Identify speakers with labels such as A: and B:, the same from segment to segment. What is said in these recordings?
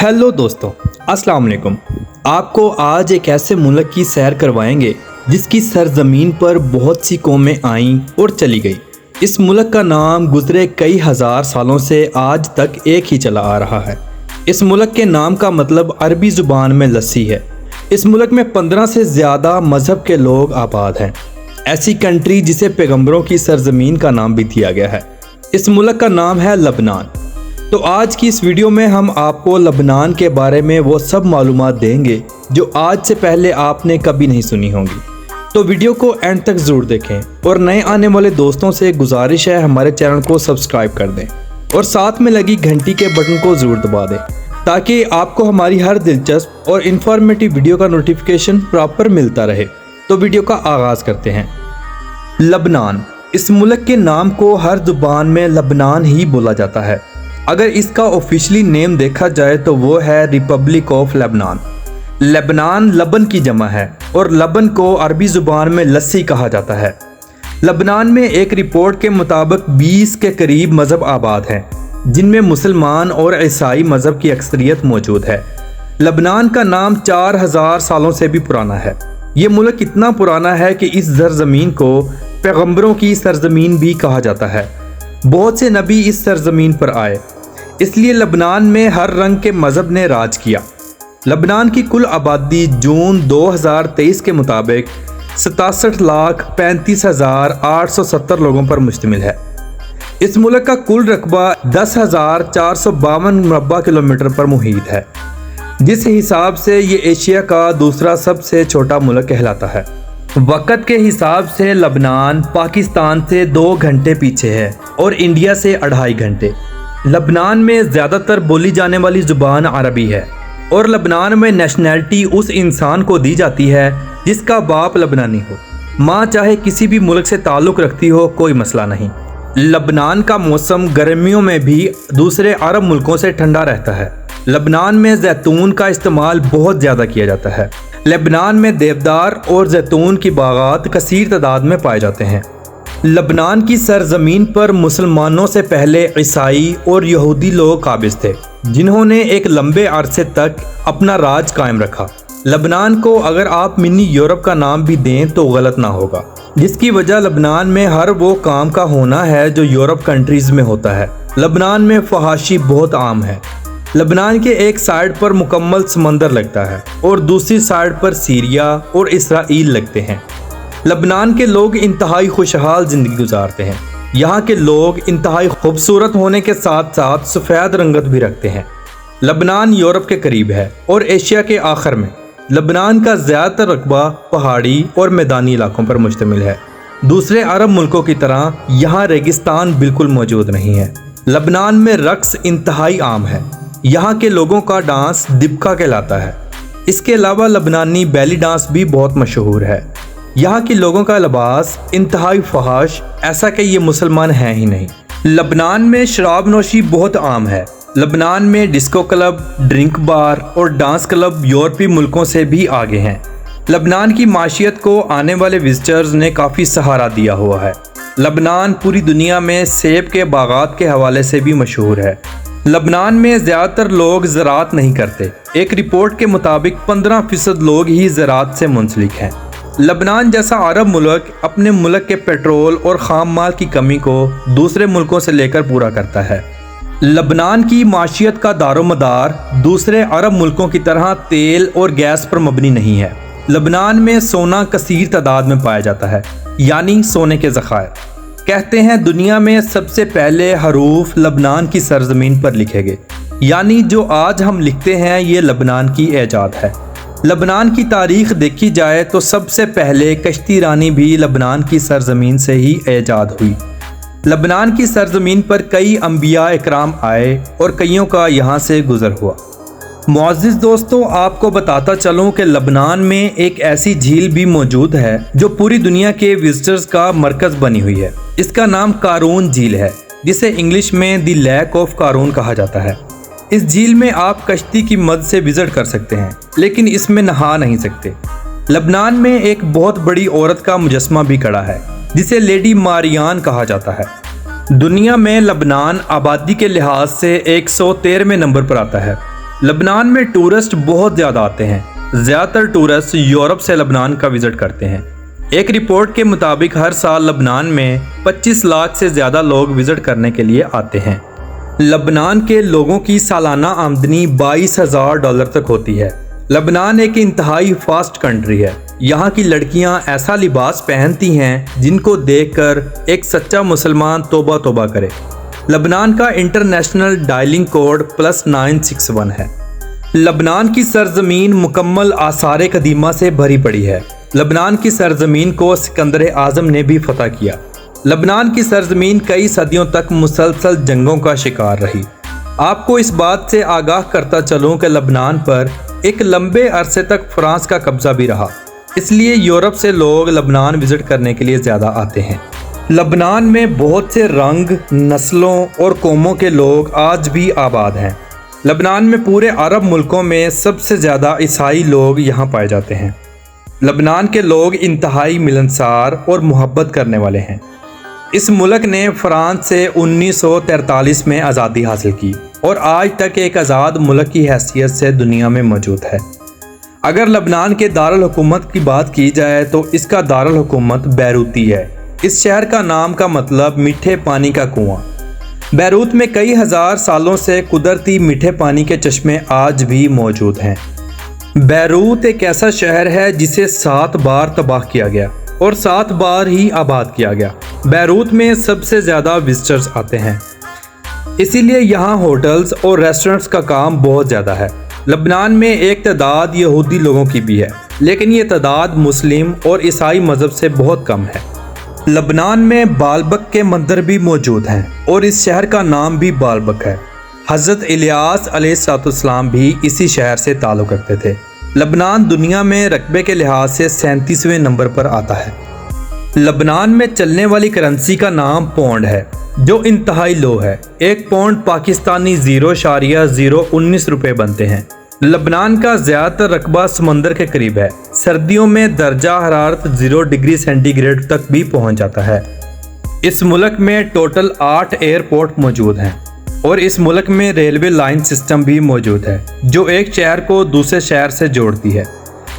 A: Hello दोस्तों, अस्सलाम वालेकुम। आपको आज एक ऐसे मुल्क की सैर करवाएंगे जिसकी सरजमीन पर बहुत सी कौमें आईं और चली गई। इस मुल्क का नाम गुज़रे कई हज़ार सालों से आज तक एक ही चला आ रहा है। इस मुल्क के नाम का मतलब अरबी ज़ुबान में लस्सी है। इस मुल्क में 15 से ज़्यादा मज़हब के लोग आबाद हैं। ऐसी कंट्री जिसे पैगंबरों की सरजमीन का नाम भी दिया गया है। इस मुल्क का नाम है लबनान। तो आज की इस वीडियो में हम आपको लबनान के बारे में वो सब मालूमात देंगे जो आज से पहले आपने कभी नहीं सुनी होंगी। तो वीडियो को एंड तक ज़रूर देखें और नए आने वाले दोस्तों से गुजारिश है हमारे चैनल को सब्सक्राइब कर दें और साथ में लगी घंटी के बटन को ज़रूर दबा दें ताकि आपको हमारी हर दिलचस्प और इन्फॉर्मेटिव वीडियो का नोटिफिकेशन प्रॉपर मिलता रहे। तो वीडियो का आगाज़ करते हैं। लबनान, इस मुल्क के नाम को हर ज़ुबान में लबनान ही बोला जाता है। अगर इसका ऑफिशियली नेम देखा जाए तो वो है रिपब्लिक ऑफ लेबनान। लेबनान लबन की जमा है और लबन को अरबी ज़ुबान में लस्सी कहा जाता है। लबनान में एक रिपोर्ट के मुताबिक 20 के करीब मज़हब आबाद हैं जिनमें मुसलमान और ईसाई मज़हब की अक्सरियत मौजूद है। लबनान का नाम 4000 सालों से भी पुराना है। ये मुल्क इतना पुराना है कि इस सरजमीन को पैगंबरों की सरजमीन भी कहा जाता है। बहुत से नबी इस सरजमीन पर आए, इसलिए लबनान में हर रंग के मज़हब ने राज किया। लबनान की कुल आबादी जून 2023 के मुताबिक 67,35,870 लोगों पर मुश्तमिल है। इस मुल्क का कुल रकबा 10,452 मुरब्बा किलोमीटर पर मुहीत है, जिस हिसाब से ये एशिया का दूसरा सबसे छोटा मुल्क कहलाता है। वक़्त के हिसाब से लबनान पाकिस्तान से 2 घंटे पीछे है और इंडिया से 2.5 घंटे। लबनान में ज़्यादातर बोली जाने वाली ज़ुबान अरबी है और लबनान में नेशनैलिटी उस इंसान को दी जाती है जिसका बाप लबनानी हो। माँ चाहे किसी भी मुल्क से ताल्लुक़ रखती हो, कोई मसला नहीं। लबनान का मौसम गर्मियों में भी दूसरे अरब मुल्कों से ठंडा रहता है। लबनान में जैतून का इस्तेमाल बहुत ज़्यादा किया जाता है। लबनान में देवदार और जैतून की बागात कसीर तादाद में पाए जाते हैं। लबनान की सरजमीन पर मुसलमानों से पहले ईसाई और यहूदी लोग काबिज थे जिन्होंने एक लंबे अरसे तक अपना राज कायम रखा। लबनान को अगर आप मिनी यूरोप का नाम भी दें तो गलत ना होगा, जिसकी वजह लबनान में हर वो काम का होना है जो यूरोप कंट्रीज़ में होता है। लबनान में फहाशी बहुत आम है। लबनान के एक साइड पर मुकम्मल समंदर लगता है और दूसरी साइड पर सीरिया और इसराइल लगते हैं। लबनान के लोग इंतहाई खुशहाल ज़िंदगी गुजारते हैं। यहाँ के लोग इंतहाई खूबसूरत होने के साथ साथ सफ़ेद रंगत भी रखते हैं। लबनान यूरोप के करीब है और एशिया के आखिर में। लबनान का ज़्यादातर रकबा पहाड़ी और मैदानी इलाकों पर मुश्तमिल है। दूसरे अरब मुल्कों की तरह यहाँ रेगिस्तान बिल्कुल मौजूद नहीं है। लबनान में रक्स इंतहाई आम है। यहाँ के लोगों का डांस दिबका कहलाता है। इसके अलावा लबनानी बैली डांस भी बहुत मशहूर है। यहाँ के लोगों का लिबास इंतहाई फहाश, ऐसा कि ये मुसलमान हैं ही नहीं। लबनान में शराब नोशी बहुत आम है। लबनान में डिस्को क्लब, ड्रिंक बार और डांस क्लब यूरोपीय मुल्कों से भी आगे हैं। लबनान की माशियत को आने वाले विजिटर्स ने काफ़ी सहारा दिया हुआ है। लबनान पूरी दुनिया में सेब के बागात के हवाले से भी मशहूर है। लबनान में ज़्यादातर लोग ज़राअत नहीं करते। एक रिपोर्ट के मुताबिक 15% लोग ही ज़राअत से मुंसलिक हैं। लबनान जैसा अरब मुल्क अपने मुल्क के पेट्रोल और खाम माल की कमी को दूसरे मुल्कों से लेकर पूरा करता है। लबनान की माशियत का दारोमदार दूसरे अरब मुल्कों की तरह तेल और गैस पर मबनी नहीं है। लबनान में सोना कसीर तादाद में पाया जाता है, यानी सोने के ज़खायर। कहते हैं दुनिया में सबसे पहले हरूफ लबनान की सरजमीन पर लिखे गए, यानी जो आज हम लिखते हैं ये लबनान की ईजाद है। लबनान की तारीख़ देखी जाए तो सबसे पहले कश्ती रानी भी लबनान की सरजमीन से ही ईजाद हुई। लबनान की सरजमीन पर कई अंबिया इकराम आए और कईयों का यहाँ से गुज़र हुआ। मुअज़्ज़िज़ दोस्तों, आपको बताता चलूँ कि लबनान में एक ऐसी झील भी मौजूद है जो पूरी दुनिया के विजिटर्स का मरकज़ बनी हुई है। इसका नाम कारून झील है, जिसे इंग्लिश में द लेक ऑफ कारून कहा जाता है। इस झील में आप कश्ती की मदद से विजिट कर सकते हैं, लेकिन इसमें नहा नहीं सकते। लबनान में एक बहुत बड़ी औरत का मुजस्मा भी खड़ा है जिसे लेडी मारियान कहा जाता है। दुनिया में लबनान आबादी के लिहाज से 113वें नंबर पर आता है। लबनान में टूरिस्ट बहुत ज़्यादा आते हैं। ज़्यादातर टूरिस्ट यूरोप से लबनान का विज़िट करते हैं। एक रिपोर्ट के मुताबिक हर साल लबनान में 25 लाख से ज़्यादा लोग विज़िट करने के लिए आते हैं। लबनान के लोगों की सालाना आमदनी $22,000 तक होती है। लबनान एक इंतहाई फास्ट कंट्री है। यहाँ की लड़कियाँ ऐसा लिबास पहनती हैं जिनको देखकर एक सच्चा मुसलमान तौबा तौबा करे। लबनान का इंटरनेशनल डायलिंग कोड +961 है। लबनान की सरजमीन मुकम्मल आसार कदीमा से भरी पड़ी है। लबनान की सरजमीन को सिकंदर आज़म ने भी फतह किया। लबनान की सरजमीन कई सदियों तक मुसलसल जंगों का शिकार रही। आपको इस बात से आगाह करता चलूँ कि लबनान पर एक लंबे अरसे तक फ्रांस का कब्जा भी रहा, इसलिए यूरोप से लोग लबनान विज़िट करने के लिए ज़्यादा आते हैं। लबनान में बहुत से रंग, नस्लों और कौमों के लोग आज भी आबाद हैं। लबनान में पूरे अरब मुल्कों में सबसे ज़्यादा ईसाई लोग यहाँ पाए जाते हैं। लबनान के लोग इंतहाई मिलनसार और मोहब्बत करने वाले हैं। इस मुल्क ने फ्रांस से 1943 में आज़ादी हासिल की और आज तक एक आज़ाद मुल्क की हैसियत से दुनिया में मौजूद है। अगर लबनान के दारुल हुकूमत की बात की जाए तो इसका दारुल हुकूमत बैरूती है। इस शहर का नाम का मतलब मीठे पानी का कुआं। बैरूत में कई हजार सालों से कुदरती मीठे पानी के चश्मे आज भी मौजूद हैं। बैरूत एक ऐसा शहर है जिसे 7 बार तबाह किया गया और 7 बार ही आबाद किया गया। बैरूत में सबसे ज़्यादा विजिटर्स आते हैं, इसीलिए यहाँ होटल्स और रेस्टोरेंट्स का काम बहुत ज़्यादा है। लबनान में एक तादाद यहूदी लोगों की भी है, लेकिन ये तादाद मुस्लिम और ईसाई मज़हब से बहुत कम है। लबनान में बालबक के मंदिर भी मौजूद हैं और इस शहर का नाम भी बालबक है। हज़रत इलियास अलैहिस्सलाम भी इसी शहर से ताल्लुक़ रखते थे। लबनान दुनिया में रकबे के लिहाज से 37वें नंबर पर आता है। लबनान में चलने वाली करेंसी का नाम पौंड है, जो इंतहाई लो है। 1 पौंड पाकिस्तानी 0.019 रुपये बनते हैं। लबनान का ज़्यादातर रकबा समंदर के करीब है। सर्दियों में दर्जा हरारत 0 डिग्री सेंटीग्रेड तक भी पहुंच जाता है। इस मुल्क में टोटल 8 एयरपोर्ट मौजूद हैं और इस मुल्क में रेलवे लाइन सिस्टम भी मौजूद है, जो एक शहर को दूसरे शहर से जोड़ती है।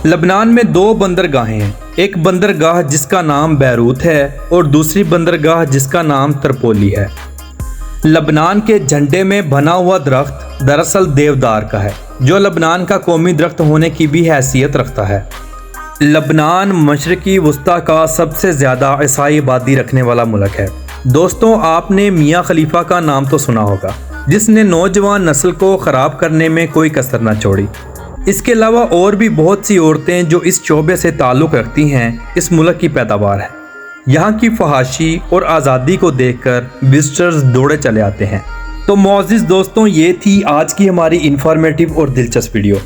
A: लबनान में 2 बंदरगाहें हैं, एक बंदरगाह जिसका नाम बैरूत है और दूसरी बंदरगाह जिसका नाम तरपोली है। लबनान के झंडे में बना हुआ दरख्त दरअसल देवदार का है, जो लबनान का कौमी दरख्त होने की भी हैसियत रखता है। लबनान मशरकी वस्ता का सबसे ज़्यादा ईसाई आबादी रखने वाला मुल्क है। दोस्तों, आपने मियाँ खलीफा का नाम तो सुना होगा, जिसने नौजवान नस्ल को ख़राब करने में कोई कसर न छोड़ी। इसके अलावा और भी बहुत सी औरतें जो इस शोबे से ताल्लुक़ रखती हैं, इस मुल्क की पैदावार है। यहाँ की फहाशी और आज़ादी को देखकर विजिटर्स दौड़े चले आते हैं। तो मोअज़्ज़िज़ दोस्तों, ये थी आज की हमारी इन्फॉर्मेटिव और दिलचस्प वीडियो।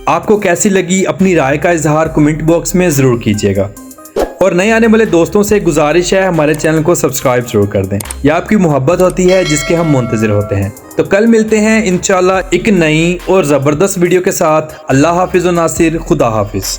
A: आपको कैसी लगी अपनी राय का इजहार कमेंट बॉक्स में ज़रूर कीजिएगा और नए आने वाले दोस्तों से गुजारिश है हमारे चैनल को सब्सक्राइब जरूर कर दें। यह आपकी मोहब्बत होती है जिसके हम मुंतज़िर होते हैं। तो कल मिलते हैं इंशाल्लाह एक नई और ज़बरदस्त वीडियो के साथ। अल्लाह हाफिज़ व नासिर, खुदा हाफिज़।